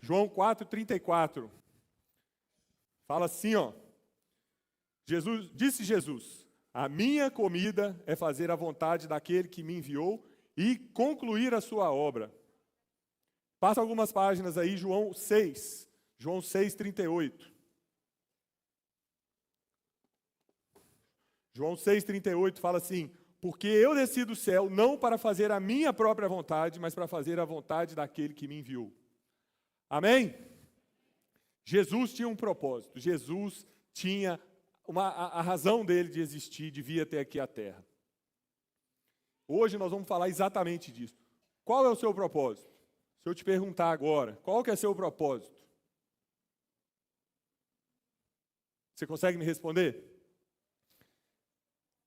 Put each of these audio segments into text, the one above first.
João 4,34. Fala assim, ó. Disse Jesus, a minha comida é fazer a vontade daquele que me enviou e concluir a sua obra. Passa algumas páginas aí, João 6:38. João 6,38 fala assim, porque eu desci do céu não para fazer a minha própria vontade, mas para fazer a vontade daquele que me enviou. Amém? Jesus tinha um propósito, Jesus tinha a razão dele de existir, devia ter aqui a terra. Hoje nós vamos falar exatamente disso. Qual é o seu propósito? Se eu te perguntar agora, qual que é o seu propósito? Você consegue me responder?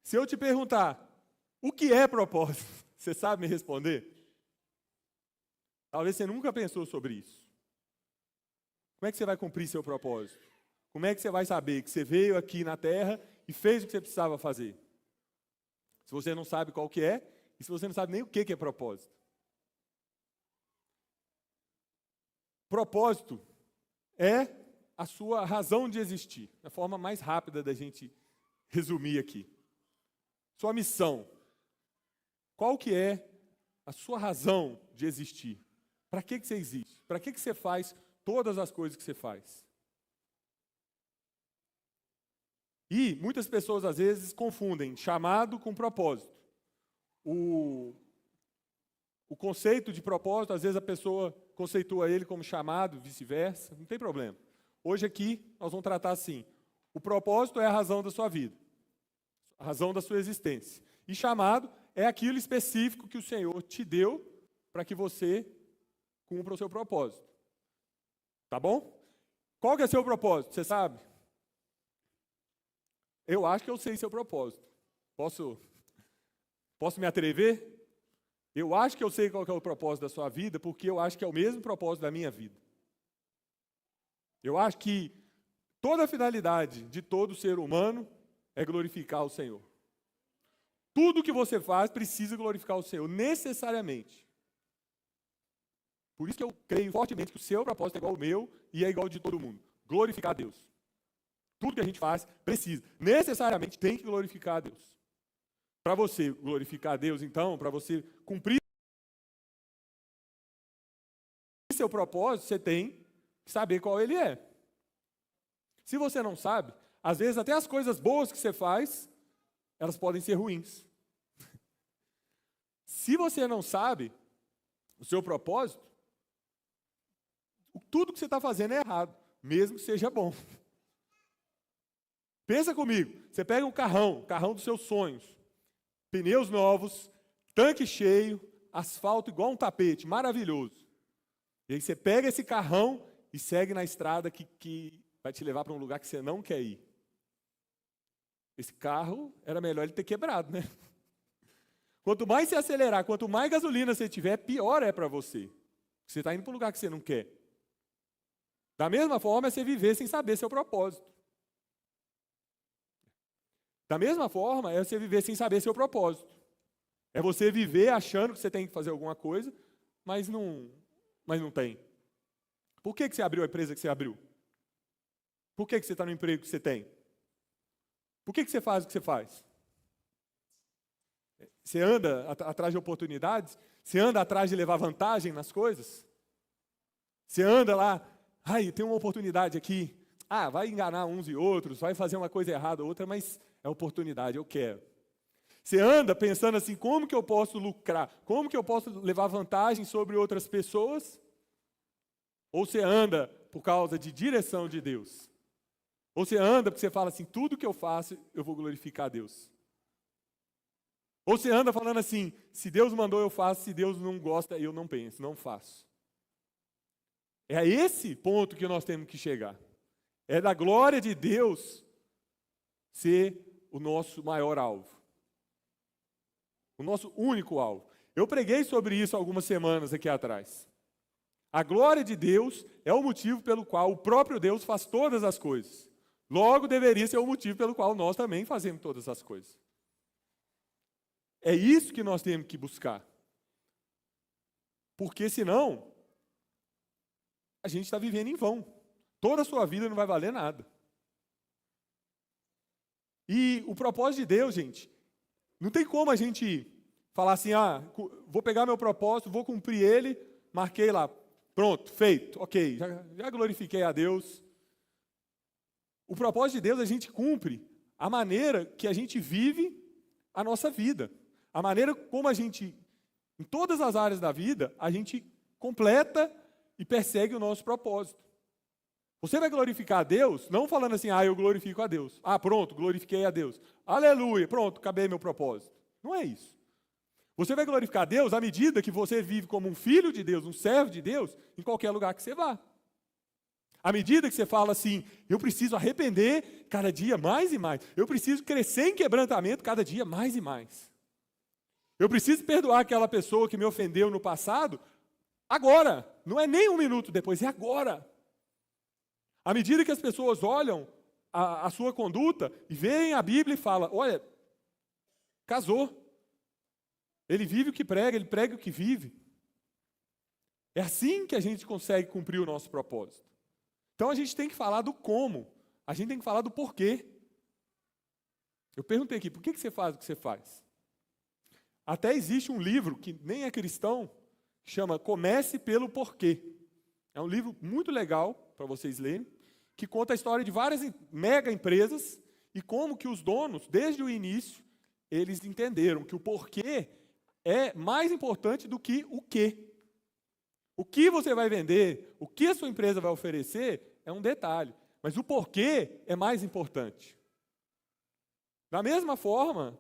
Se eu te perguntar, o que é propósito? Você sabe me responder? Talvez você nunca pensou sobre isso. Como é que você vai cumprir seu propósito? Como é que você vai saber que você veio aqui na Terra e fez o que você precisava fazer? Se você não sabe qual que é, e se você não sabe nem o que é propósito. Propósito é a sua razão de existir. A forma mais rápida da gente resumir aqui. Sua missão. Qual que é a sua razão de existir? Para que você existe? Para que você faz todas as coisas que você faz? E muitas pessoas, às vezes, confundem chamado com propósito. O conceito de propósito, às vezes a pessoa conceitua ele como chamado, vice-versa, não tem problema. Hoje aqui, nós vamos tratar assim, o propósito é a razão da sua vida, a razão da sua existência. E chamado é aquilo específico que o Senhor te deu para que você cumpra o seu propósito. Tá bom? Qual que é o seu propósito? Você sabe? Eu acho que eu sei seu propósito. Posso me atrever? Eu acho que eu sei qual que é o propósito da sua vida, porque eu acho que é o mesmo propósito da minha vida. Eu acho que toda a finalidade de todo ser humano é glorificar o Senhor. Tudo que você faz precisa glorificar o Senhor, necessariamente. Por isso que eu creio fortemente que o seu propósito é igual ao meu e é igual ao de todo mundo. Glorificar a Deus. Tudo que a gente faz precisa, necessariamente tem que glorificar a Deus. Para você glorificar a Deus, então, para você cumprir seu propósito, você tem que saber qual ele é. Se você não sabe, às vezes até as coisas boas que você faz, elas podem ser ruins. Se você não sabe o seu propósito, tudo que você está fazendo é errado, mesmo que seja bom. Pensa comigo, você pega um carrão dos seus sonhos, pneus novos, tanque cheio, asfalto igual um tapete, maravilhoso. E aí você pega esse carrão e segue na estrada que vai te levar para um lugar que você não quer ir. Esse carro, era melhor ele ter quebrado, né? Quanto mais você acelerar, quanto mais gasolina você tiver, pior é para você. Você está indo para um lugar que você não quer. Da mesma forma, é você viver sem saber seu propósito. Da mesma forma, é você viver sem saber seu propósito. É você viver achando que você tem que fazer alguma coisa, mas não tem. Por que você abriu a empresa que você abriu? Por que você está no emprego que você tem? Por que você faz o que você faz? Você anda atrás de oportunidades? Você anda atrás de levar vantagem nas coisas? Você anda lá, tem uma oportunidade aqui. Vai enganar uns e outros, vai fazer uma coisa errada ou outra, mas é oportunidade, eu quero. Você anda pensando assim, como que eu posso lucrar? Como que eu posso levar vantagem sobre outras pessoas? Ou você anda por causa de direção de Deus? Ou você anda porque você fala assim, tudo que eu faço, eu vou glorificar a Deus? Ou você anda falando assim, se Deus mandou, eu faço, se Deus não gosta, eu não penso, não faço. É a esse ponto que nós temos que chegar. É da glória de Deus ser o nosso maior alvo. O nosso único alvo. Eu preguei sobre isso algumas semanas aqui atrás. A glória de Deus é o motivo pelo qual o próprio Deus faz todas as coisas. Logo, deveria ser o motivo pelo qual nós também fazemos todas as coisas. É isso que nós temos que buscar. Porque senão, a gente está vivendo em vão. Toda a sua vida não vai valer nada. E o propósito de Deus, gente, não tem como a gente falar assim, vou pegar meu propósito, vou cumprir ele, marquei lá, pronto, feito, ok, já glorifiquei a Deus. O propósito de Deus a gente cumpre a maneira que a gente vive a nossa vida. A maneira como a gente, em todas as áreas da vida, a gente completa e persegue o nosso propósito. Você vai glorificar a Deus, não falando assim, eu glorifico a Deus. Pronto, glorifiquei a Deus. Aleluia, pronto, acabei meu propósito. Não é isso. Você vai glorificar a Deus à medida que você vive como um filho de Deus, um servo de Deus, em qualquer lugar que você vá. À medida que você fala assim, eu preciso arrepender cada dia mais e mais. Eu preciso crescer em quebrantamento cada dia mais e mais. Eu preciso perdoar aquela pessoa que me ofendeu no passado, agora. Não é nem um minuto depois, é agora. À medida que as pessoas olham a sua conduta e veem a Bíblia e falam, olha, casou. Ele vive o que prega, ele prega o que vive. É assim que a gente consegue cumprir o nosso propósito. Então a gente tem que falar do como, a gente tem que falar do porquê. Eu perguntei aqui, por que você faz o que você faz? Até existe um livro que nem é cristão, que chama Comece pelo Porquê. É um livro muito legal para vocês lerem, que conta a história de várias mega empresas e como que os donos, desde o início, eles entenderam que o porquê é mais importante do que o quê. O que você vai vender, o que a sua empresa vai oferecer, é um detalhe. Mas o porquê é mais importante. Da mesma forma,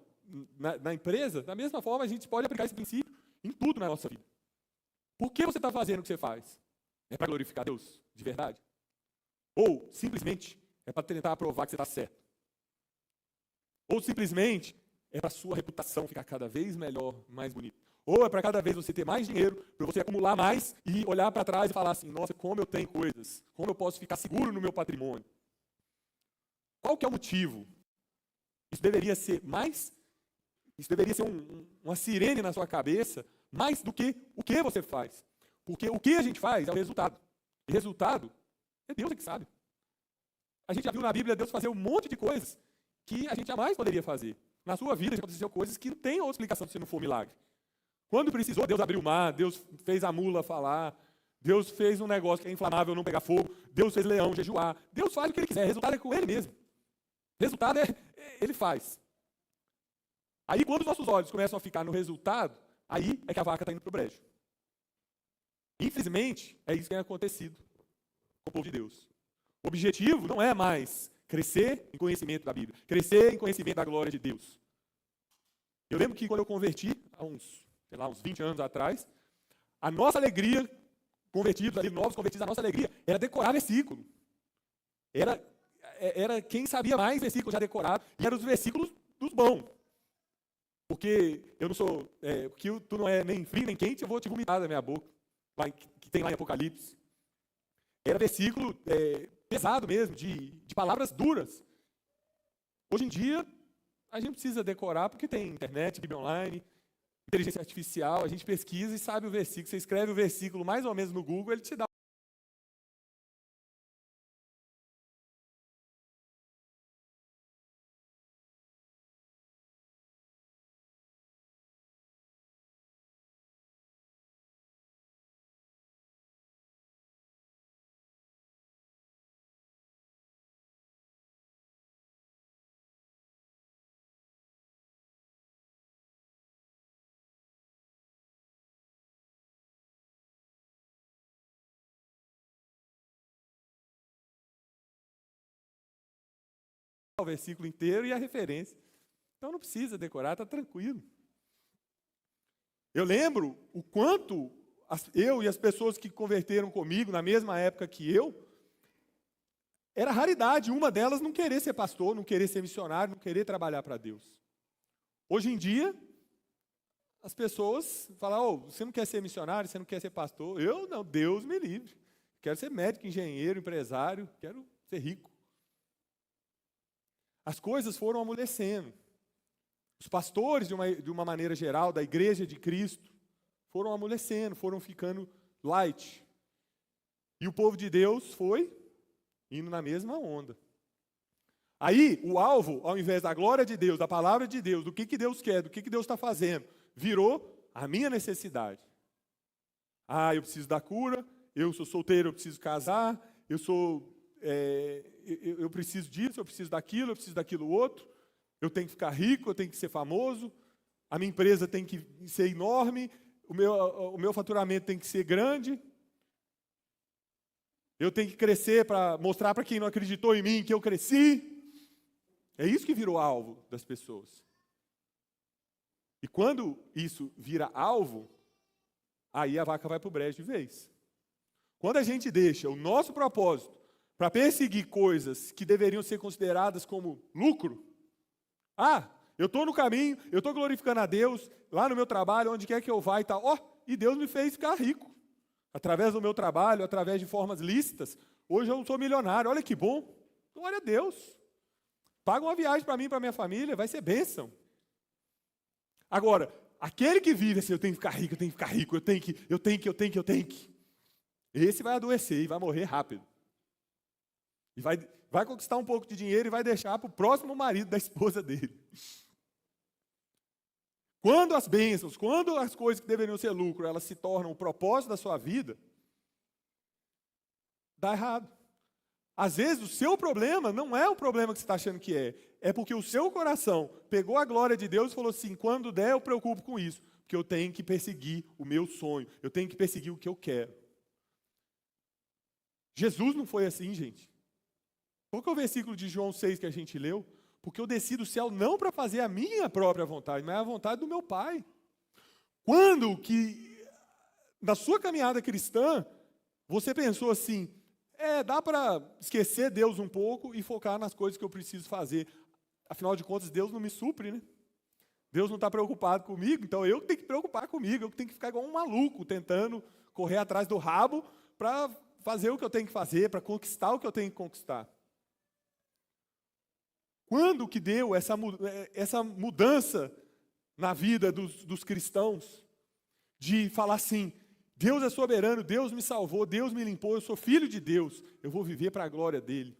na empresa, da mesma forma, a gente pode aplicar esse princípio em tudo na nossa vida. Por que você está fazendo o que você faz? É para glorificar Deus, de verdade? Ou, simplesmente, é para tentar provar que você está certo? Ou, simplesmente, é para a sua reputação ficar cada vez melhor, mais bonita? Ou é para cada vez você ter mais dinheiro, para você acumular mais e olhar para trás e falar assim, nossa, como eu tenho coisas, como eu posso ficar seguro no meu patrimônio? Qual que é o motivo? Isso deveria ser uma sirene na sua cabeça, mais do que o que você faz. Porque o que a gente faz é o resultado. E resultado é Deus que sabe. A gente já viu na Bíblia Deus fazer um monte de coisas que a gente jamais poderia fazer. Na sua vida já aconteceu coisas que não tem outra explicação se não for milagre. Quando precisou, Deus abriu o mar, Deus fez a mula falar, Deus fez um negócio que é inflamável, não pegar fogo, Deus fez leão jejuar. Deus faz o que Ele quiser, o resultado é com Ele mesmo. O resultado Ele faz. Aí quando os nossos olhos começam a ficar no resultado, aí é que a vaca está indo para o brejo. Infelizmente, é isso que tem acontecido com o povo de Deus. O objetivo não é mais crescer em conhecimento da Bíblia, crescer em conhecimento da glória de Deus. Eu lembro que quando eu converti, há uns 20 anos atrás, a nossa alegria, novos convertidos, a nossa alegria era decorar versículo. Era quem sabia mais versículos já decorados, e eram os versículos dos bons. Porque eu não sou, porque tu não é nem frio nem quente, eu vou te vomitar da minha boca, que tem lá em Apocalipse. Era versículo pesado mesmo, de palavras duras. Hoje em dia, a gente precisa decorar, porque tem internet, Bíblia online, inteligência artificial, a gente pesquisa e sabe o versículo. Você escreve o versículo mais ou menos no Google, ele te dá. O versículo inteiro e a referência. Então não precisa decorar, está tranquilo. Eu lembro o quanto eu e as pessoas que converteram comigo na mesma época que eu, era raridade uma delas não querer ser pastor, não querer ser missionário, não querer trabalhar para Deus. Hoje em dia, as pessoas falam, você não quer ser missionário, você não quer ser pastor? Eu não, Deus me livre. Quero ser médico, engenheiro, empresário, quero ser rico. As coisas foram amolecendo. Os pastores, de uma maneira geral, da igreja de Cristo, foram amolecendo, foram ficando light. E o povo de Deus foi indo na mesma onda. Aí, o alvo, ao invés da glória de Deus, da palavra de Deus, do que Deus quer, do que Deus está fazendo, virou a minha necessidade. Ah, eu preciso da cura, eu sou solteiro, eu preciso casar, eu preciso disso, eu preciso daquilo outro, eu tenho que ficar rico, eu tenho que ser famoso, a minha empresa tem que ser enorme, o meu faturamento tem que ser grande, eu tenho que crescer para mostrar para quem não acreditou em mim que eu cresci. É isso que virou alvo das pessoas. E quando isso vira alvo, aí a vaca vai para o brejo de vez. Quando a gente deixa o nosso propósito para perseguir coisas que deveriam ser consideradas como lucro, eu estou no caminho, eu estou glorificando a Deus, lá no meu trabalho, onde quer que eu vá e tal. E Deus me fez ficar rico. Através do meu trabalho, através de formas lícitas. Hoje eu sou milionário, olha que bom. Glória a Deus. Paga uma viagem para mim e para minha família, vai ser bênção. Agora, aquele que vive assim, eu tenho que ficar rico, eu tenho que. Esse vai adoecer e vai morrer rápido. E vai conquistar um pouco de dinheiro e vai deixar para o próximo marido da esposa dele. Quando as bênçãos, quando as coisas que deveriam ser lucro, elas se tornam o propósito da sua vida, dá errado. Às vezes o seu problema não é o problema que você está achando que é porque o seu coração pegou a glória de Deus e falou assim, quando der eu preocupo com isso, porque eu tenho que perseguir o meu sonho, eu tenho que perseguir o que eu quero. Jesus não foi assim, gente. Qual que é o versículo de João 6 que a gente leu? Porque eu desci do céu não para fazer a minha própria vontade, mas a vontade do meu Pai. Quando que, na sua caminhada cristã, você pensou assim, dá para esquecer Deus um pouco e focar nas coisas que eu preciso fazer. Afinal de contas, Deus não me supre, né? Deus não está preocupado comigo, então eu que tenho que preocupar comigo, eu que tenho que ficar igual um maluco, tentando correr atrás do rabo para fazer o que eu tenho que fazer, para conquistar o que eu tenho que conquistar. Quando que deu essa mudança na vida dos cristãos, de falar assim, Deus é soberano, Deus me salvou, Deus me limpou, eu sou filho de Deus, eu vou viver para a glória dele.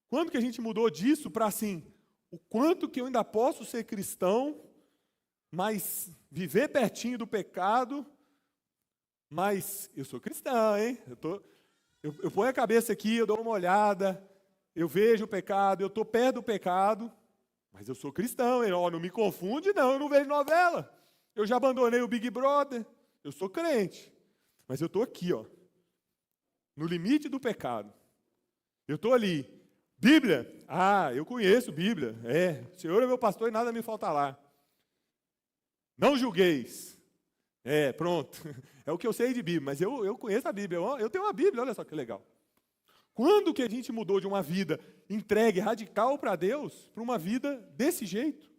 Quando que a gente mudou disso para assim, o quanto que eu ainda posso ser cristão, mas viver pertinho do pecado, mas eu sou cristão, hein? Eu ponho a cabeça aqui, eu dou uma olhada, eu vejo o pecado, eu estou perto do pecado, mas eu sou cristão, hein? Não me confunde não, eu não vejo novela. Eu já abandonei o Big Brother. Eu sou crente, mas eu estou aqui, no limite do pecado. Eu estou ali. Bíblia? Eu conheço Bíblia. O Senhor é meu pastor e nada me falta lá. Não julgueis. Pronto. É o que eu sei de Bíblia, mas eu conheço a Bíblia. Eu tenho uma Bíblia, olha só que legal. Quando que a gente mudou de uma vida entregue, radical para Deus, para uma vida desse jeito?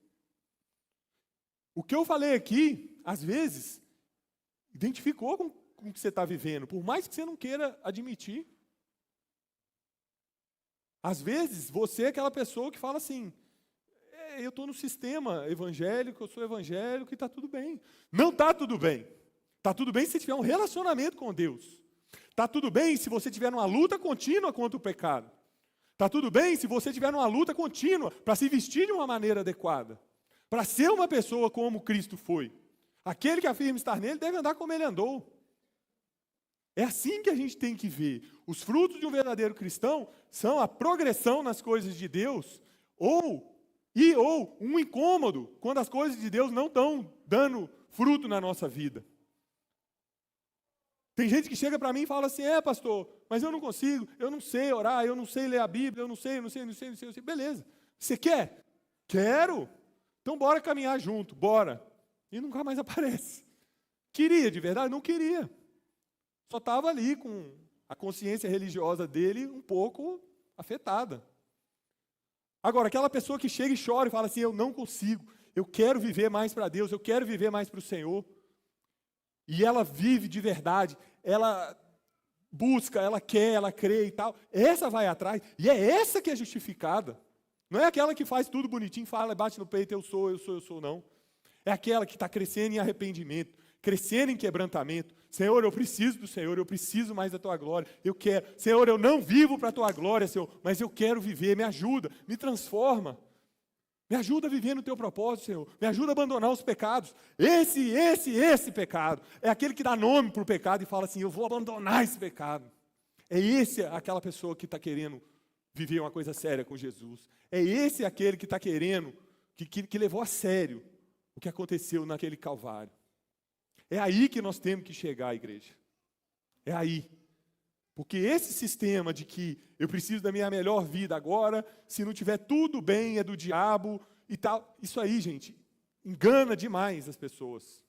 O que eu falei aqui, às vezes, identificou com o que você está vivendo, por mais que você não queira admitir. Às vezes, você é aquela pessoa que fala assim, eu estou no sistema evangélico, eu sou evangélico e está tudo bem. Não está tudo bem. Está tudo bem se você tiver um relacionamento com Deus. Está tudo bem se você tiver uma luta contínua contra o pecado. Está tudo bem se você tiver uma luta contínua para se vestir de uma maneira adequada. Para ser uma pessoa como Cristo foi. Aquele que afirma estar nele deve andar como ele andou. É assim que a gente tem que ver. Os frutos de um verdadeiro cristão são a progressão nas coisas de Deus ou um incômodo quando as coisas de Deus não estão dando fruto na nossa vida. Tem gente que chega para mim e fala assim, pastor, mas eu não consigo, eu não sei orar, eu não sei ler a Bíblia, eu não sei. Beleza. Você quer? Quero. Então bora caminhar junto, bora. E nunca mais aparece. Queria, de verdade? Não queria. Só estava ali com a consciência religiosa dele um pouco afetada. Agora, aquela pessoa que chega e chora e fala assim, eu não consigo, eu quero viver mais para Deus, eu quero viver mais para o Senhor. E ela vive de verdade, ela busca, ela quer, ela crê e tal. Essa vai atrás, e é essa que é justificada. Não é aquela que faz tudo bonitinho, fala, bate no peito, eu sou, não. É aquela que está crescendo em arrependimento, crescendo em quebrantamento. Senhor, eu preciso do Senhor, eu preciso mais da Tua glória. Eu quero. Senhor, eu não vivo para a Tua glória, Senhor, mas eu quero viver. Me ajuda, me transforma. Me ajuda a viver no Teu propósito, Senhor. Me ajuda a abandonar os pecados. Esse pecado. É aquele que dá nome para o pecado e fala assim, eu vou abandonar esse pecado. Aquela pessoa que está querendo viver uma coisa séria com Jesus. Aquele que está querendo, que levou a sério o que aconteceu naquele Calvário. É aí que nós temos que chegar, igreja. É aí. Porque esse sistema de que eu preciso da minha melhor vida agora, se não tiver tudo bem, é do diabo e tal. Isso aí, gente, engana demais as pessoas.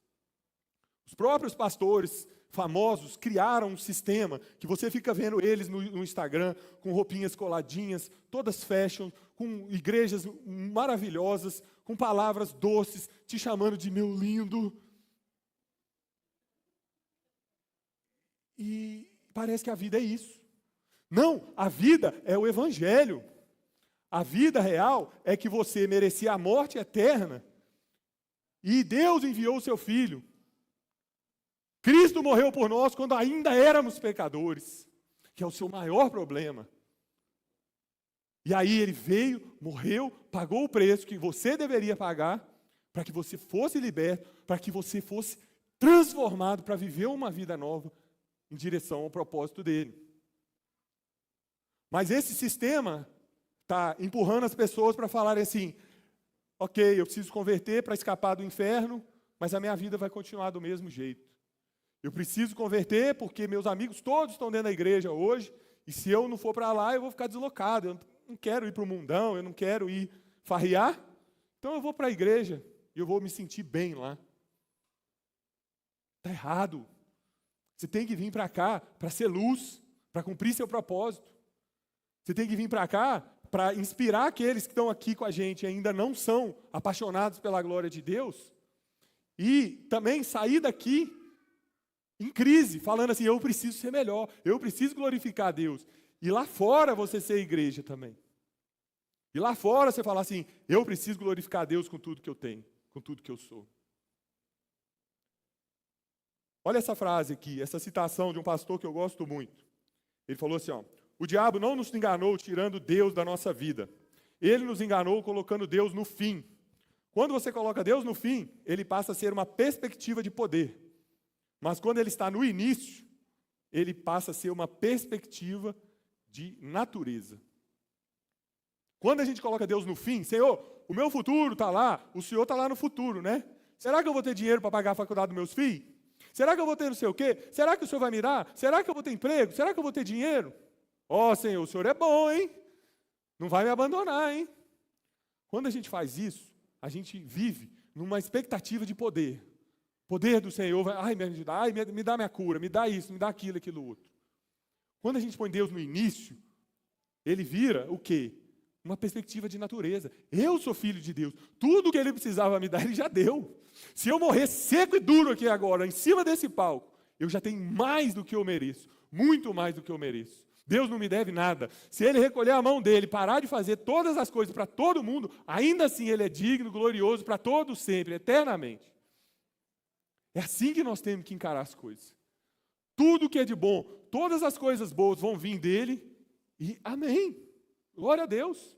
Os próprios pastores famosos criaram um sistema que você fica vendo eles no Instagram, com roupinhas coladinhas, todas fashion, com igrejas maravilhosas, com palavras doces, te chamando de meu lindo. E parece que a vida é isso. Não, a vida é o Evangelho. A vida real é que você merecia a morte eterna e Deus enviou o seu Filho. Cristo morreu por nós quando ainda éramos pecadores, que é o seu maior problema. E aí ele veio, morreu, pagou o preço que você deveria pagar, para que você fosse liberto, para que você fosse transformado para viver uma vida nova em direção ao propósito dele. Mas esse sistema está empurrando as pessoas para falarem assim, ok, eu preciso converter para escapar do inferno, mas a minha vida vai continuar do mesmo jeito. Eu preciso converter porque meus amigos todos estão dentro da igreja hoje, e se eu não for para lá, eu vou ficar deslocado. Eu não quero ir para o mundão, eu não quero ir farrear, então eu vou para a igreja e eu vou me sentir bem lá. Está errado. Você tem que vir para cá para ser luz, para cumprir seu propósito. Você tem que vir para cá para inspirar aqueles que estão aqui com a gente e ainda não são apaixonados pela glória de Deus. E também sair daqui em crise, falando assim, eu preciso ser melhor, eu preciso glorificar a Deus. E lá fora você ser igreja também. E lá fora você falar assim, eu preciso glorificar a Deus com tudo que eu tenho, com tudo que eu sou. Olha essa frase aqui, essa citação de um pastor que eu gosto muito. Ele falou assim, o diabo não nos enganou tirando Deus da nossa vida. Ele nos enganou colocando Deus no fim. Quando você coloca Deus no fim, ele passa a ser uma perspectiva de poder. Mas quando ele está no início, ele passa a ser uma perspectiva de natureza. Quando a gente coloca Deus no fim, Senhor, o meu futuro está lá, o Senhor está lá no futuro, né? Será que eu vou ter dinheiro para pagar a faculdade dos meus filhos? Será que eu vou ter não sei o quê? Será que o Senhor vai me dar? Será que eu vou ter emprego? Será que eu vou ter dinheiro? Senhor, o Senhor é bom, hein? Não vai me abandonar, hein? Quando a gente faz isso, a gente vive numa expectativa de poder. Poder do Senhor vai, me ajudar, me dá minha cura, me dá isso, me dá aquilo outro. Quando a gente põe Deus no início, ele vira o quê? Uma perspectiva de natureza. Eu sou filho de Deus. Tudo que ele precisava me dar, ele já deu. Se eu morrer seco e duro aqui agora, em cima desse palco, eu já tenho mais do que eu mereço. Muito mais do que eu mereço. Deus não me deve nada. Se ele recolher a mão dele, parar de fazer todas as coisas para todo mundo, ainda assim ele é digno, glorioso para todos sempre, eternamente. É assim que nós temos que encarar as coisas. Tudo que é de bom, todas as coisas boas vão vir dele e amém. Glória a Deus.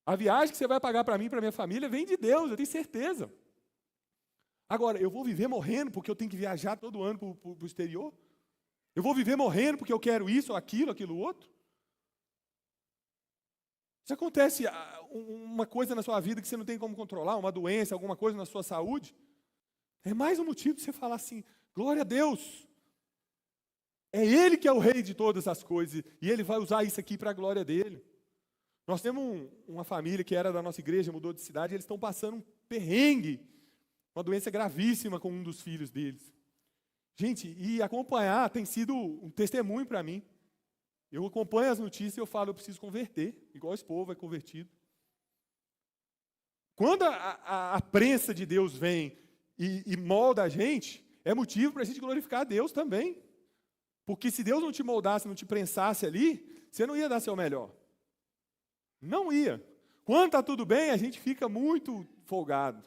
A viagem que você vai pagar para mim e para minha família vem de Deus, eu tenho certeza. Agora, eu vou viver morrendo porque eu tenho que viajar todo ano para o exterior? Eu vou viver morrendo porque eu quero isso, aquilo outro? Se acontece uma coisa na sua vida que você não tem como controlar, uma doença, alguma coisa na sua saúde, é mais um motivo de você falar assim, glória a Deus. É Ele que é o rei de todas as coisas e Ele vai usar isso aqui para a glória dEle. Nós temos uma família que era da nossa igreja, mudou de cidade, e eles estão passando um perrengue, uma doença gravíssima com um dos filhos deles. Gente, e acompanhar tem sido um testemunho para mim. Eu acompanho as notícias e eu falo, eu preciso converter, igual esse povo é convertido. Quando a prensa de Deus vem e molda a gente, é motivo para a gente glorificar a Deus também. Porque se Deus não te moldasse, não te prensasse ali, você não ia dar seu melhor. Não ia. Quando está tudo bem, a gente fica muito folgado.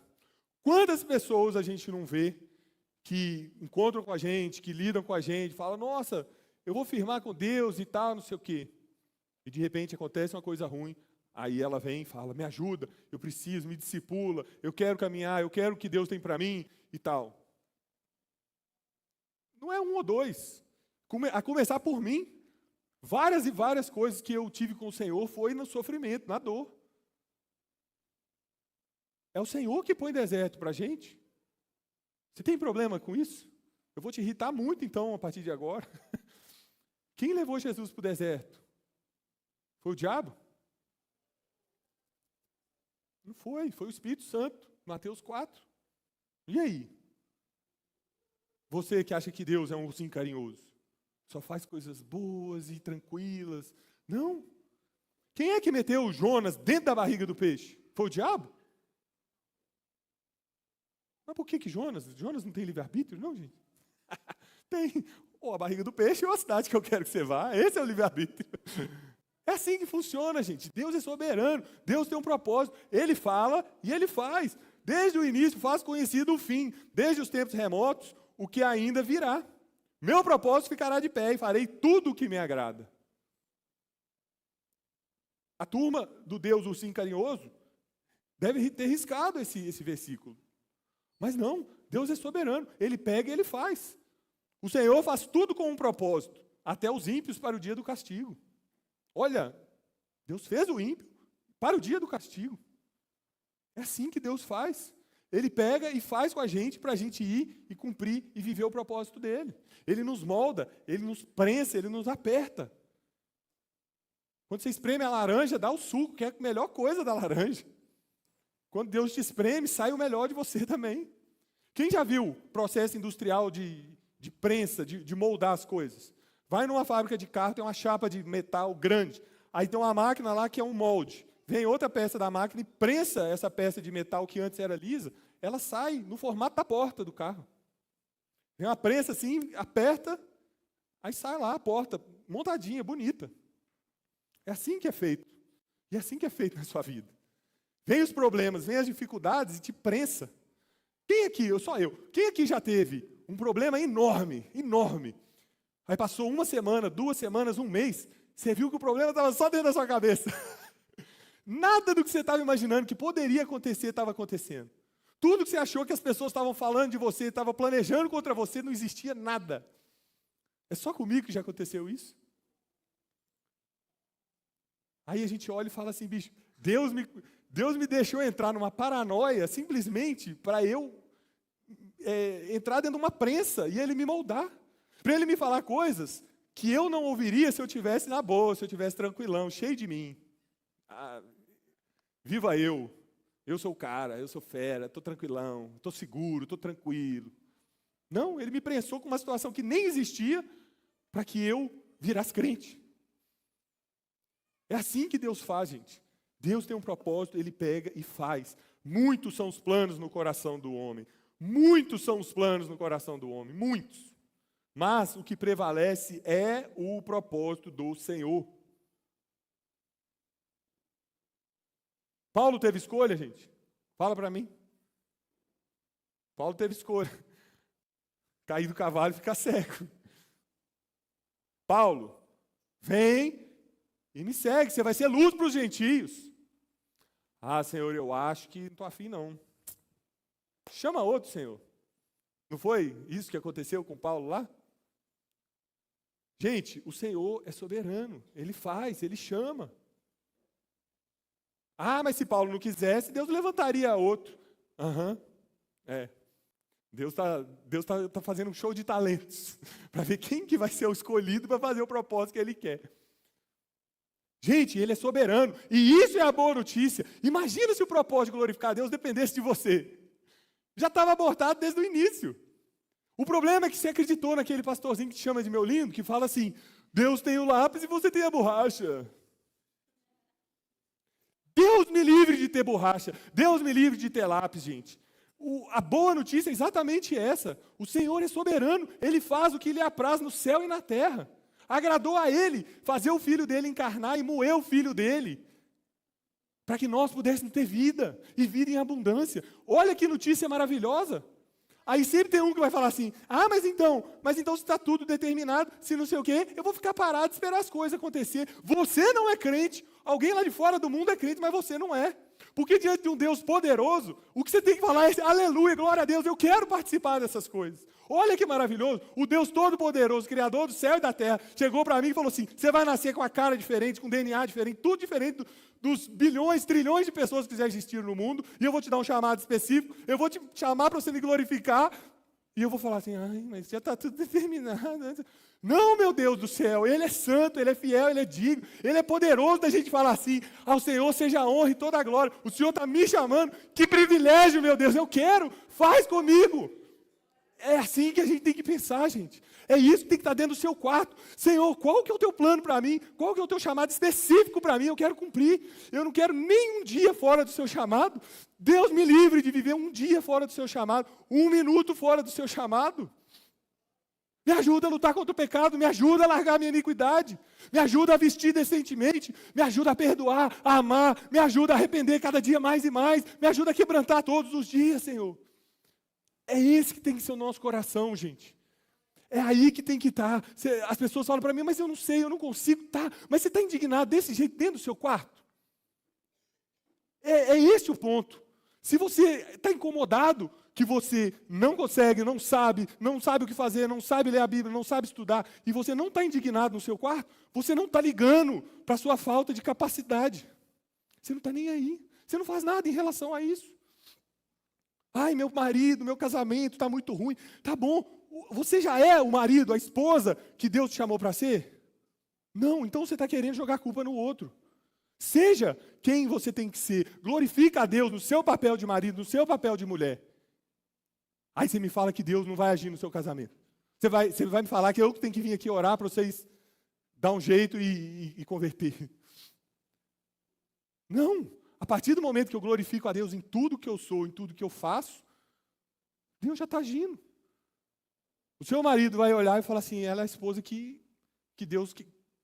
Quantas pessoas a gente não vê que encontram com a gente, que lidam com a gente, falam, nossa, eu vou firmar com Deus e tal, não sei o quê. E de repente acontece uma coisa ruim, aí ela vem e fala, me ajuda, eu preciso, me discipula, eu quero caminhar, eu quero o que Deus tem para mim e tal. Não é um ou dois. A começar por mim, várias e várias coisas que eu tive com o Senhor foi no sofrimento, na dor. É o Senhor que põe deserto para a gente. Você tem problema com isso? Eu vou te irritar muito, então, a partir de agora. Quem levou Jesus para o deserto? Foi o diabo? Não foi, foi o Espírito Santo, Mateus 4. E aí? Você que acha que Deus é um ursinho carinhoso, só faz coisas boas e tranquilas. Não. Quem é que meteu o Jonas dentro da barriga do peixe? Foi o diabo? Mas por que Jonas? Jonas não tem livre-arbítrio, não, gente? Tem. Ou a barriga do peixe ou a cidade que eu quero que você vá. Esse é o livre-arbítrio. É assim que funciona, gente. Deus é soberano. Deus tem um propósito. Ele fala e Ele faz. Desde o início faz conhecido o fim. Desde os tempos remotos, o que ainda virá. Meu propósito ficará de pé e farei tudo o que me agrada. A turma do Deus ursinho carinhoso deve ter riscado esse versículo. Mas não, Deus é soberano. Ele pega e Ele faz. O Senhor faz tudo com um propósito, até os ímpios para o dia do castigo. Olha, Deus fez o ímpio para o dia do castigo. É assim que Deus faz. Ele pega e faz com a gente para a gente ir e cumprir e viver o propósito dele. Ele nos molda, Ele nos prensa, Ele nos aperta. Quando você espreme a laranja, dá o suco, que é a melhor coisa da laranja. Quando Deus te espreme, sai o melhor de você também. Quem já viu processo industrial de prensa, de moldar as coisas? Vai numa fábrica de carro, tem uma chapa de metal grande. Aí tem uma máquina lá que é um molde. Vem outra peça da máquina e prensa essa peça de metal que antes era lisa, ela sai no formato da porta do carro. Vem uma prensa assim, aperta, aí sai lá a porta, montadinha, bonita. É assim que é feito. E é assim que é feito na sua vida. Vem os problemas, vem as dificuldades e te prensa. Quem aqui, só eu, quem aqui já teve um problema enorme, enorme? Aí passou uma semana, 2 semanas, 1 mês, você viu que o problema estava só dentro da sua cabeça. Nada do que você estava imaginando que poderia acontecer estava acontecendo. Tudo que você achou que as pessoas estavam falando de você, estavam planejando contra você, não existia nada. É só comigo que já aconteceu isso? Aí a gente olha e fala assim, bicho, Deus me deixou entrar numa paranoia simplesmente para eu entrar dentro de uma prensa e Ele me moldar. Para Ele me falar coisas que eu não ouviria se eu estivesse na boa, se eu estivesse tranquilão, cheio de mim. Viva eu sou o cara, eu sou fera, estou tranquilão, estou seguro, estou tranquilo. Não, Ele me prensou com uma situação que nem existia para que eu virasse crente. É assim que Deus faz, gente. Deus tem um propósito, Ele pega e faz. Muitos são os planos no coração do homem. Muitos são os planos no coração do homem, muitos. Mas o que prevalece é o propósito do Senhor. Paulo teve escolha, gente? Fala para mim. Paulo teve escolha. Cair do cavalo e ficar cego. Paulo, vem e me segue, você vai ser luz para os gentios. Ah, Senhor, eu acho que não estou afim, não. Chama outro, Senhor. Não foi isso que aconteceu com Paulo lá? Gente, o Senhor é soberano. Ele faz, Ele chama. Ah, mas se Paulo não quisesse, Deus levantaria outro. Deus tá fazendo um show de talentos para ver quem que vai ser o escolhido para fazer o propósito que Ele quer. Gente, Ele é soberano. E isso é a boa notícia. Imagina se o propósito de glorificar a Deus dependesse de você. Já estava abortado desde o início. O problema é que você acreditou naquele pastorzinho que te chama de meu lindo, que fala assim, Deus tem o lápis e você tem a borracha. Deus me livre de ter borracha. Deus me livre de ter lápis, gente. A boa notícia é exatamente essa. O Senhor é soberano. Ele faz o que lhe apraz no céu e na terra. Agradou a Ele fazer o Filho dele encarnar e moer o Filho dele, para que nós pudéssemos ter vida, e vida em abundância. Olha que notícia maravilhosa. Aí sempre tem um que vai falar assim, mas então se está tudo determinado, se não sei o quê, eu vou ficar parado e esperar as coisas acontecer. Você não é crente, alguém lá de fora do mundo é crente, mas você não é. Porque diante de um Deus poderoso, o que você tem que falar é, aleluia, glória a Deus, eu quero participar dessas coisas. Olha que maravilhoso, o Deus Todo-Poderoso, Criador do céu e da terra, chegou para mim e falou assim, você vai nascer com a cara diferente, com DNA diferente, tudo diferente dos bilhões, trilhões de pessoas que já existiram no mundo, e eu vou te dar um chamado específico, eu vou te chamar para você me glorificar, e eu vou falar assim, mas já está tudo determinado. Não, meu Deus do céu, Ele é santo, Ele é fiel, Ele é digno, Ele é poderoso da gente falar assim, ao Senhor seja a honra e toda a glória, o Senhor está me chamando, que privilégio, meu Deus, eu quero, faz comigo. É assim que a gente tem que pensar, gente. É isso que tem que estar dentro do seu quarto. Senhor, qual que é o teu plano para mim? Qual que é o teu chamado específico para mim? Eu quero cumprir. Eu não quero nem um dia fora do seu chamado. Deus me livre de viver um dia fora do seu chamado, um minuto fora do seu chamado. Me ajuda a lutar contra o pecado, me ajuda a largar a minha iniquidade, me ajuda a vestir decentemente, me ajuda a perdoar, a amar, me ajuda a arrepender cada dia mais e mais, me ajuda a quebrantar todos os dias, Senhor. É esse que tem que ser o nosso coração, gente. É aí que tem que estar. As pessoas falam para mim, mas eu não sei, eu não consigo. Tá, mas você está indignado desse jeito dentro do seu quarto? É esse o ponto. Se você está incomodado, que você não consegue, não sabe o que fazer, não sabe ler a Bíblia, não sabe estudar, e você não está indignado no seu quarto, você não está ligando para a sua falta de capacidade. Você não está nem aí. Você não faz nada em relação a isso. Ai, meu marido, meu casamento está muito ruim. Tá bom, você já é o marido, a esposa que Deus te chamou para ser? Não, então você está querendo jogar a culpa no outro. Seja quem você tem que ser. Glorifica a Deus no seu papel de marido, no seu papel de mulher. Aí você me fala que Deus não vai agir no seu casamento. Você vai me falar que eu que tenho que vir aqui orar para vocês dar um jeito e converter. Não. A partir do momento que eu glorifico a Deus em tudo que eu sou, em tudo que eu faço, Deus já está agindo. O seu marido vai olhar e falar assim, ela é a esposa que Deus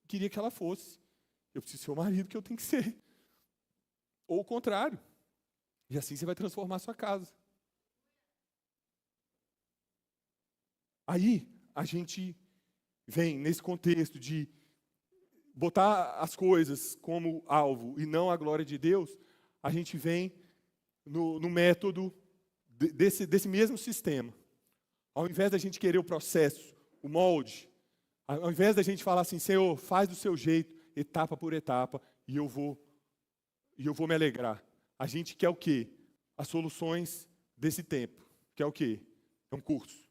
queria que ela fosse. Eu preciso ser o marido que eu tenho que ser. Ou o contrário. E assim você vai transformar a sua casa. Aí, a gente vem nesse contexto de botar as coisas como alvo e não a glória de Deus, a gente vem no método desse mesmo sistema. Ao invés da gente querer o processo, o molde, ao invés da gente falar assim, Senhor, faz do seu jeito, etapa por etapa, e eu vou me alegrar. A gente quer o quê? As soluções desse tempo. Quer o quê? É um curso,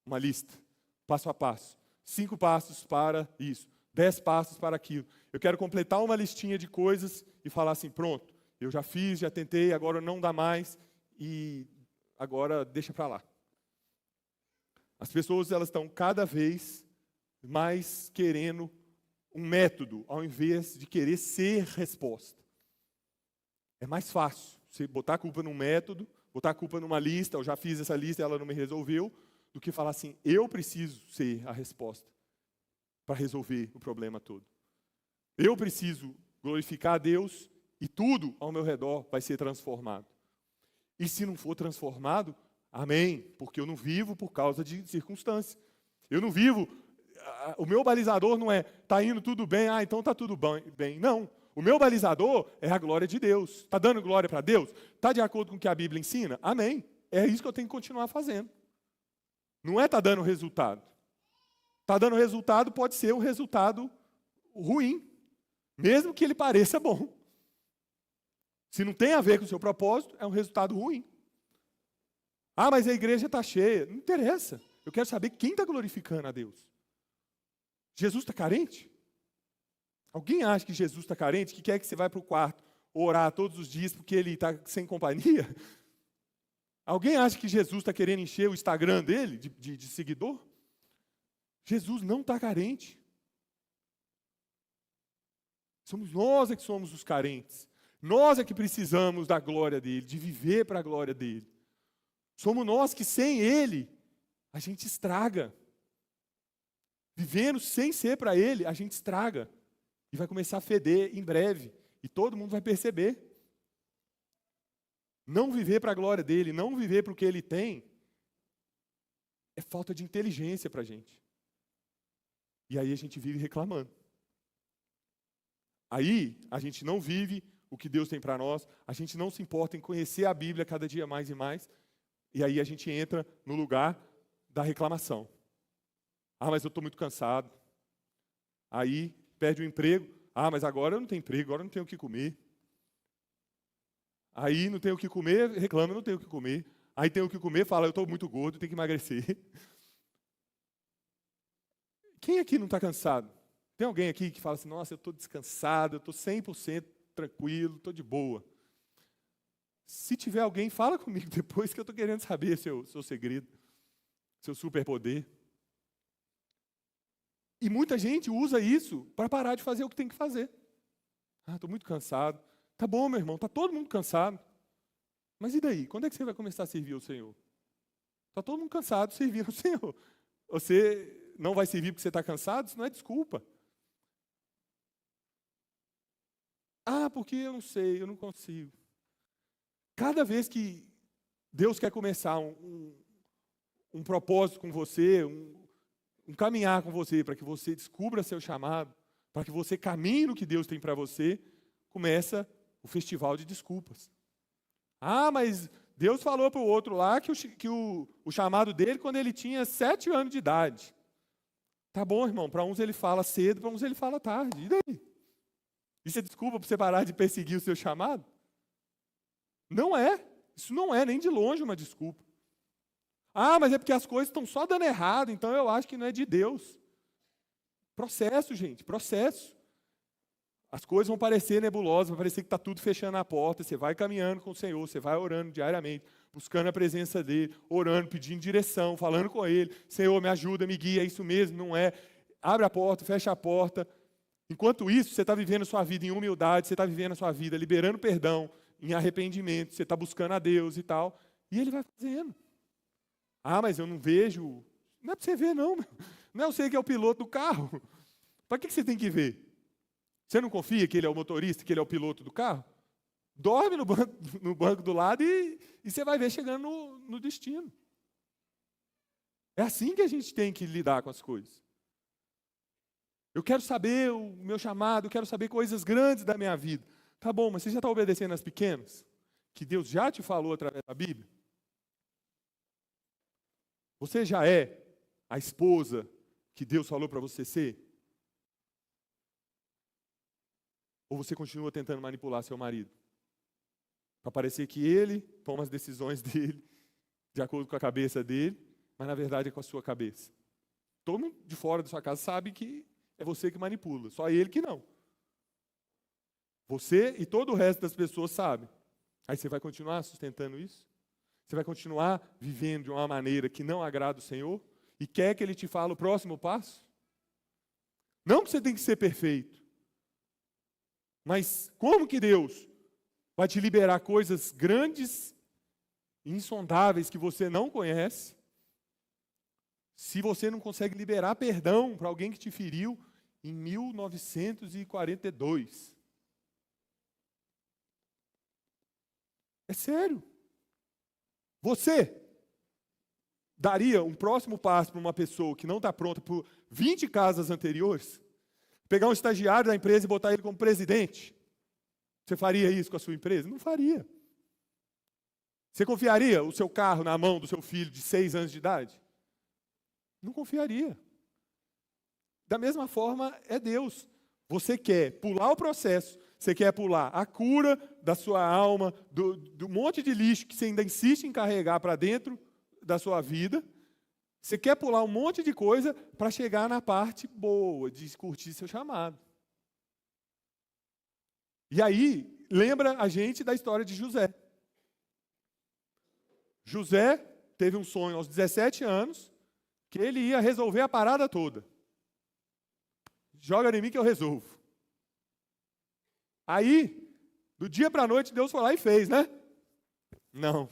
uma lista, passo a passo. 5 passos para isso. 10 passos para aquilo. Eu quero completar uma listinha de coisas e falar assim, pronto, eu já fiz, já tentei, agora não dá mais e agora deixa para lá. As pessoas elas estão cada vez mais querendo um método, ao invés de querer ser resposta. É mais fácil você botar a culpa num método, botar a culpa numa lista, eu já fiz essa lista e ela não me resolveu, do que falar assim, eu preciso ser a resposta para resolver o problema todo. Eu preciso glorificar a Deus e tudo ao meu redor vai ser transformado. E se não for transformado, amém, porque eu não vivo por causa de circunstâncias. Eu não vivo, o meu balizador não é, está indo tudo bem, então está tudo bem. Não, o meu balizador é a glória de Deus. Está dando glória para Deus? Está de acordo com o que a Bíblia ensina? Amém. É isso que eu tenho que continuar fazendo. Não é está dando resultado. Está dando resultado, pode ser um resultado ruim, mesmo que ele pareça bom. Se não tem a ver com o seu propósito, é um resultado ruim. Mas a igreja está cheia. Não interessa. Eu quero saber quem está glorificando a Deus. Jesus está carente? Alguém acha que Jesus está carente? Que quer que você vá para o quarto orar todos os dias porque ele está sem companhia? Alguém acha que Jesus está querendo encher o Instagram dele de seguidor? Jesus não está carente. Somos nós que somos os carentes. Nós é que precisamos da glória dele, de viver para a glória dele. Somos nós que sem ele, a gente estraga. Vivendo sem ser para ele, a gente estraga. E vai começar a feder em breve. E todo mundo vai perceber. Não viver para a glória dele, não viver para o que ele tem, é falta de inteligência para a gente. E aí a gente vive reclamando. Aí a gente não vive o que Deus tem para nós, a gente não se importa em conhecer a Bíblia cada dia mais e mais, e aí a gente entra no lugar da reclamação. Ah, mas eu estou muito cansado. Aí perde o emprego. Ah, mas agora eu não tenho emprego, agora eu não tenho o que comer. Aí não tenho o que comer, reclama, não tenho o que comer. Aí tem o que comer, fala, eu estou muito gordo, tenho que emagrecer. Quem aqui não está cansado? Tem alguém aqui que fala assim, nossa, eu estou descansado, eu estou 100% tranquilo, estou de boa. Se tiver alguém, fala comigo depois que eu estou querendo saber seu segredo, seu superpoder. E muita gente usa isso para parar de fazer o que tem que fazer. Ah, estou muito cansado. Tá bom, meu irmão, está todo mundo cansado. Mas e daí? Quando é que você vai começar a servir ao Senhor? Está todo mundo cansado servindo ao Senhor. Você não vai servir porque você está cansado? Isso não é desculpa. Ah, porque eu não sei, eu não consigo. Cada vez que Deus quer começar um propósito com você, um caminhar com você, para que você descubra seu chamado, para que você caminhe no que Deus tem para você, começa o festival de desculpas. Ah, mas Deus falou para o outro lá que o chamado dele quando ele tinha 7 anos de idade. Tá bom, irmão, para uns ele fala cedo, para uns ele fala tarde. E daí? Isso é desculpa para você parar de perseguir o seu chamado? Não é. Isso não é nem de longe uma desculpa. Ah, mas é porque as coisas estão só dando errado, então eu acho que não é de Deus. Processo, gente, processo. As coisas vão parecer nebulosas, vai parecer que está tudo fechando a porta, você vai caminhando com o Senhor, você vai orando diariamente, buscando a presença dEle, orando, pedindo direção, falando com Ele, Senhor, me ajuda, me guia, é isso mesmo, não é? Abre a porta, fecha a porta. Enquanto isso, você está vivendo a sua vida em humildade, você está vivendo a sua vida liberando perdão, em arrependimento, você está buscando a Deus e tal, e Ele vai fazendo. Ah, mas eu não vejo. Não é para você ver, não. Não é você que é o piloto do carro. Para que você tem que ver? Você não confia que ele é o motorista, que ele é o piloto do carro? Dorme no banco do lado e você vai ver chegando no destino. É assim que a gente tem que lidar com as coisas. Eu quero saber o meu chamado, eu quero saber coisas grandes da minha vida. Tá bom, mas você já está obedecendo as pequenas? Que Deus já te falou através da Bíblia? Você já é a esposa que Deus falou para você ser? Ou você continua tentando manipular seu marido? Para parecer que ele toma as decisões dele, de acordo com a cabeça dele, mas na verdade é com a sua cabeça. Todo mundo de fora da sua casa sabe que é você que manipula, só ele que não. Você e todo o resto das pessoas sabem. Aí você vai continuar sustentando isso? Você vai continuar vivendo de uma maneira que não agrada o Senhor? E quer que Ele te fale o próximo passo? Não que você tem que ser perfeito. Mas como que Deus vai te liberar coisas grandes, insondáveis, que você não conhece, se você não consegue liberar perdão para alguém que te feriu em 1942? É sério. Você daria um próximo passo para uma pessoa que não está pronta por 20 casas anteriores? Pegar um estagiário da empresa e botar ele como presidente? Você faria isso com a sua empresa? Não faria. Você confiaria o seu carro na mão do seu filho de 6 anos de idade? Não confiaria. Da mesma forma, é Deus. Você quer pular o processo, você quer pular a cura da sua alma, do monte de lixo que você ainda insiste em carregar para dentro da sua vida. Você quer pular um monte de coisa para chegar na parte boa, de curtir seu chamado. E aí, lembra a gente da história de José. José teve um sonho aos 17 anos, que ele ia resolver a parada toda. Joga em mim que eu resolvo. Aí, do dia para a noite, Deus foi lá e fez, né? Não.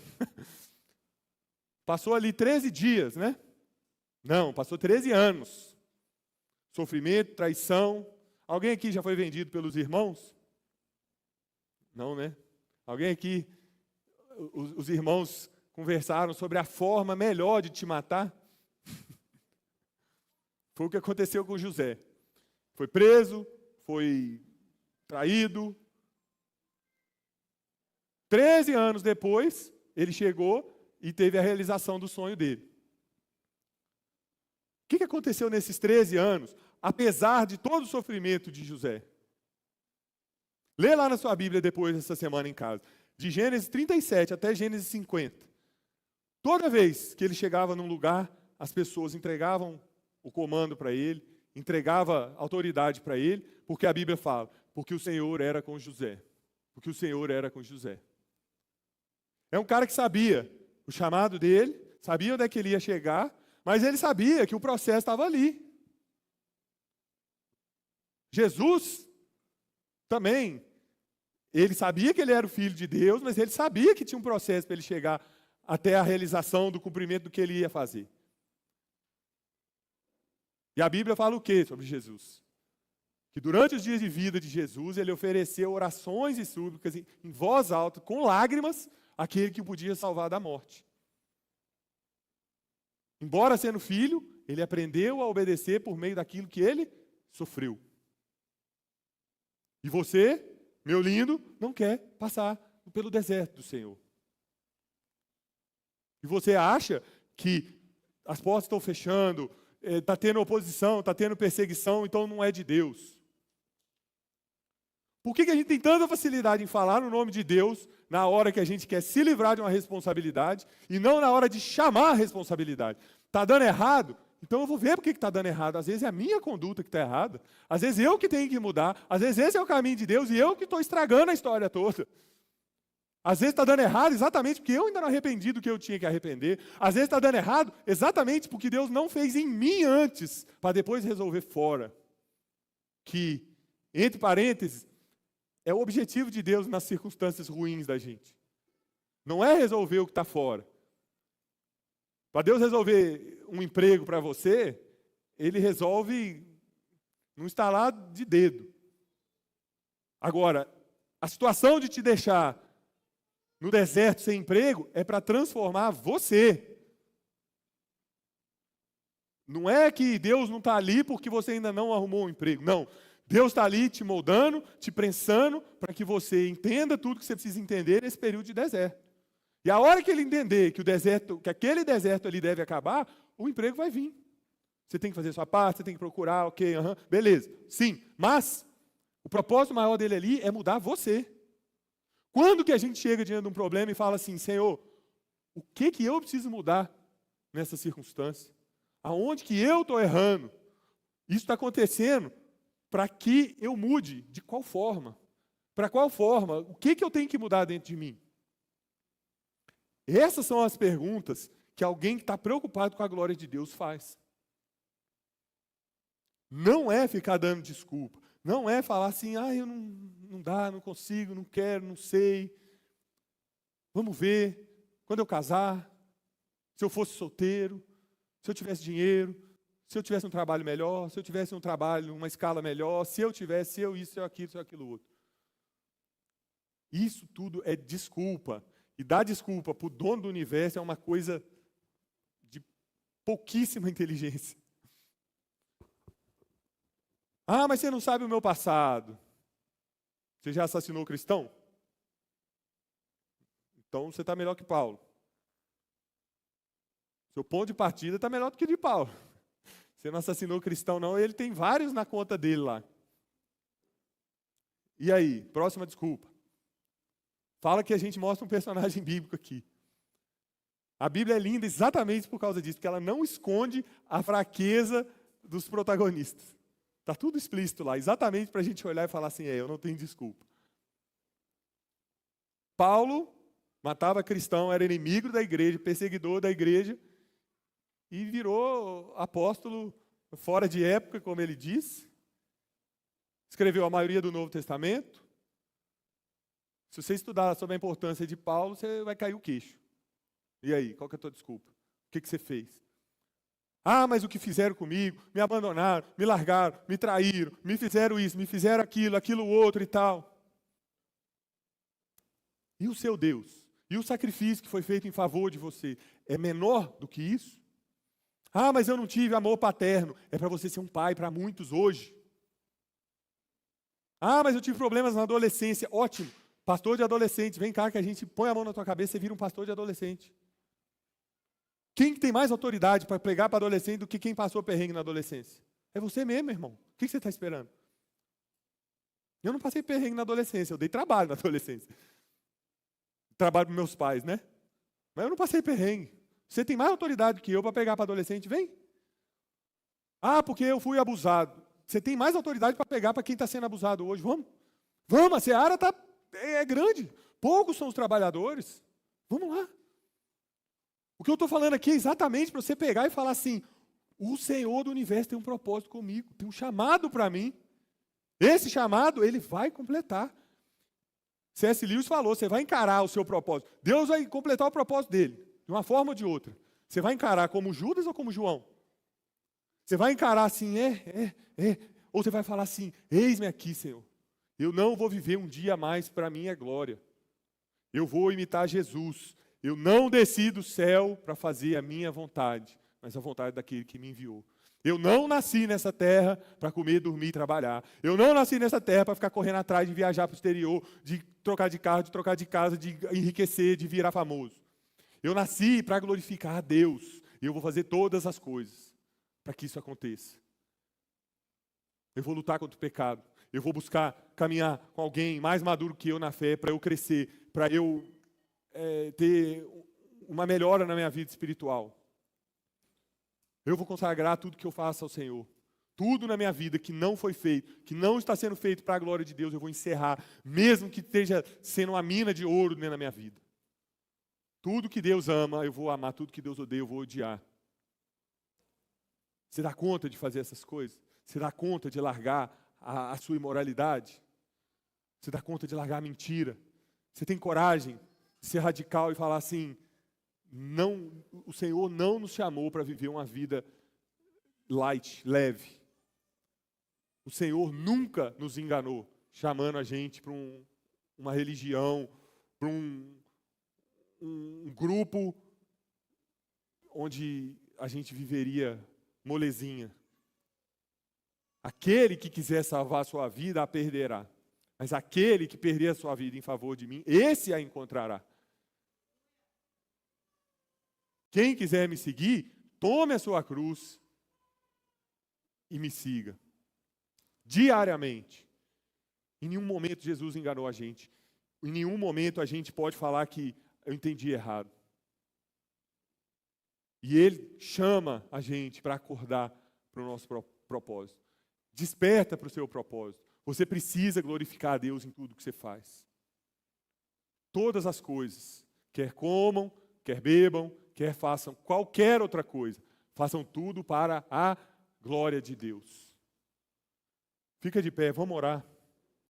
Passou ali 13 dias, né? Não, passou 13 anos. Sofrimento, traição. Alguém aqui já foi vendido pelos irmãos? Não, né? Alguém aqui, os irmãos conversaram sobre a forma melhor de te matar? Foi o que aconteceu com José. Foi preso, foi traído. 13 anos depois, ele chegou e teve a realização do sonho dele. O que aconteceu nesses 13 anos, apesar de todo o sofrimento de José? Lê lá na sua Bíblia depois dessa semana em casa. De Gênesis 37 até Gênesis 50. Toda vez que ele chegava num lugar, as pessoas entregavam o comando para ele, entregava autoridade para ele, porque a Bíblia fala, porque o Senhor era com José. Porque o Senhor era com José. É um cara que sabia o chamado dele, sabia onde é que ele ia chegar, mas ele sabia que o processo estava ali. Jesus também, ele sabia que ele era o Filho de Deus, mas ele sabia que tinha um processo para ele chegar até a realização do cumprimento do que ele ia fazer. E a Bíblia fala o quê sobre Jesus? Que durante os dias de vida de Jesus, ele ofereceu orações e súplicas em voz alta, com lágrimas, àquele que o podia salvar da morte. Embora sendo filho, ele aprendeu a obedecer por meio daquilo que ele sofreu. E você, meu lindo, não quer passar pelo deserto do Senhor. E você acha que as portas estão fechando, está tendo oposição, está tendo perseguição, então não é de Deus. Por que a gente tem tanta facilidade em falar no nome de Deus na hora que a gente quer se livrar de uma responsabilidade e não na hora de chamar a responsabilidade? Está dando errado? Então eu vou ver por que está dando errado. Às vezes é a minha conduta que está errada. Às vezes eu que tenho que mudar. Às vezes esse é o caminho de Deus e eu que estou estragando a história toda. Às vezes está dando errado exatamente porque eu ainda não arrependi do que eu tinha que arrepender. Às vezes está dando errado exatamente porque Deus não fez em mim antes, para depois resolver fora. Que, entre parênteses, é o objetivo de Deus nas circunstâncias ruins da gente. Não é resolver o que está fora. Para Deus resolver um emprego para você, Ele resolve num estalar de dedo. Agora, a situação de te deixar no deserto sem emprego é para transformar você. Não é que Deus não está ali porque você ainda não arrumou um emprego. Não. Deus está ali te moldando, te prensando, para que você entenda tudo que você precisa entender nesse período de deserto. E a hora que ele entender que que aquele deserto ali deve acabar, o emprego vai vir. Você tem que fazer a sua parte, você tem que procurar, ok, beleza. Sim, mas o propósito maior dele ali é mudar você. Quando que a gente chega diante de um problema e fala assim, Senhor, o que eu preciso mudar nessa circunstância? Aonde que eu estou errando? Isso está acontecendo para que eu mude. De qual forma? Para qual forma? O que eu tenho que mudar dentro de mim? Essas são as perguntas que alguém que está preocupado com a glória de Deus faz. Não é ficar dando desculpa. Não é falar assim, eu não dá, não consigo, não quero, não sei. Vamos ver, quando eu casar, se eu fosse solteiro, se eu tivesse dinheiro, se eu tivesse um trabalho melhor, se eu tivesse um trabalho, uma escala melhor, se eu isso, se eu aquilo, se eu aquilo outro. Isso tudo é desculpa. E dar desculpa para o dono do universo é uma coisa de pouquíssima inteligência. Mas você não sabe o meu passado. Você já assassinou cristão? Então você está melhor que Paulo. Seu ponto de partida está melhor do que de Paulo. Você não assassinou cristão, não. Ele tem vários na conta dele lá. E aí? Próxima desculpa. Fala que a gente mostra um personagem bíblico aqui. A Bíblia é linda exatamente por causa disso, porque ela não esconde a fraqueza dos protagonistas. Está tudo explícito lá, exatamente para a gente olhar e falar assim, eu não tenho desculpa. Paulo matava cristão, era inimigo da igreja, perseguidor da igreja, e virou apóstolo fora de época, como ele disse. Escreveu a maioria do Novo Testamento. Se você estudar sobre a importância de Paulo, você vai cair o queixo. E aí, qual que é a tua desculpa? O que você fez? Mas o que fizeram comigo? Me abandonaram, me largaram, me traíram, me fizeram isso, me fizeram aquilo outro e tal. E o seu Deus? E o sacrifício que foi feito em favor de você? É menor do que isso? Ah, mas eu não tive amor paterno. É para você ser um pai para muitos hoje. Ah, mas eu tive problemas na adolescência. Ótimo. Pastor de adolescentes, vem cá que a gente põe a mão na tua cabeça e vira um pastor de adolescente. Quem que tem mais autoridade para pregar para adolescente do que quem passou perrengue na adolescência? É você mesmo, irmão. O que você está esperando? Eu não passei perrengue na adolescência, eu dei trabalho na adolescência. Trabalho para meus pais, né? Mas eu não passei perrengue. Você tem mais autoridade que eu para pegar para adolescente? Vem. Ah, porque eu fui abusado. Você tem mais autoridade para pegar para quem está sendo abusado hoje. Vamos. Vamos, a seara é grande. Poucos são os trabalhadores. Vamos lá. O que eu estou falando aqui é exatamente para você pegar e falar assim, o Senhor do universo tem um propósito comigo, tem um chamado para mim. Esse chamado, ele vai completar. C.S. Lewis falou, você vai encarar o seu propósito. Deus vai completar o propósito dele, de uma forma ou de outra. Você vai encarar como Judas ou como João? Você vai encarar assim, ou você vai falar assim, eis-me aqui, Senhor. Eu não vou viver um dia mais para a minha glória. Eu vou imitar Jesus. Eu não desci do céu para fazer a minha vontade, mas a vontade daquele que me enviou. Eu não nasci nessa terra para comer, dormir e trabalhar. Eu não nasci nessa terra para ficar correndo atrás de viajar para o exterior, de trocar de carro, de trocar de casa, de enriquecer, de virar famoso. Eu nasci para glorificar a Deus. E eu vou fazer todas as coisas para que isso aconteça. Eu vou lutar contra o pecado. Eu vou buscar caminhar com alguém mais maduro que eu na fé para eu crescer, para eu ter uma melhora na minha vida espiritual. Eu vou consagrar tudo que eu faço ao Senhor. Tudo na minha vida que não foi feito, que não está sendo feito para a glória de Deus, eu vou encerrar, mesmo que esteja sendo uma mina de ouro dentro da minha vida. Tudo que Deus ama, eu vou amar. Tudo que Deus odeia, eu vou odiar. Você dá conta de fazer essas coisas? Você dá conta de largar a sua imoralidade? Você dá conta de largar a mentira? Você tem coragem de ser radical e falar assim, não, o Senhor não nos chamou para viver uma vida light, leve. O Senhor nunca nos enganou, chamando a gente para uma religião, para um grupo onde a gente viveria molezinha. Aquele que quiser salvar a sua vida, a perderá. Mas aquele que perder a sua vida em favor de mim, esse a encontrará. Quem quiser me seguir, tome a sua cruz e me siga. Diariamente. Em nenhum momento Jesus enganou a gente. Em nenhum momento a gente pode falar que eu entendi errado. E Ele chama a gente para acordar para o nosso propósito. Desperta para o seu propósito. Você precisa glorificar a Deus em tudo que você faz. Todas as coisas, quer comam, quer bebam, quer façam qualquer outra coisa, façam tudo para a glória de Deus. Fica de pé, vamos orar.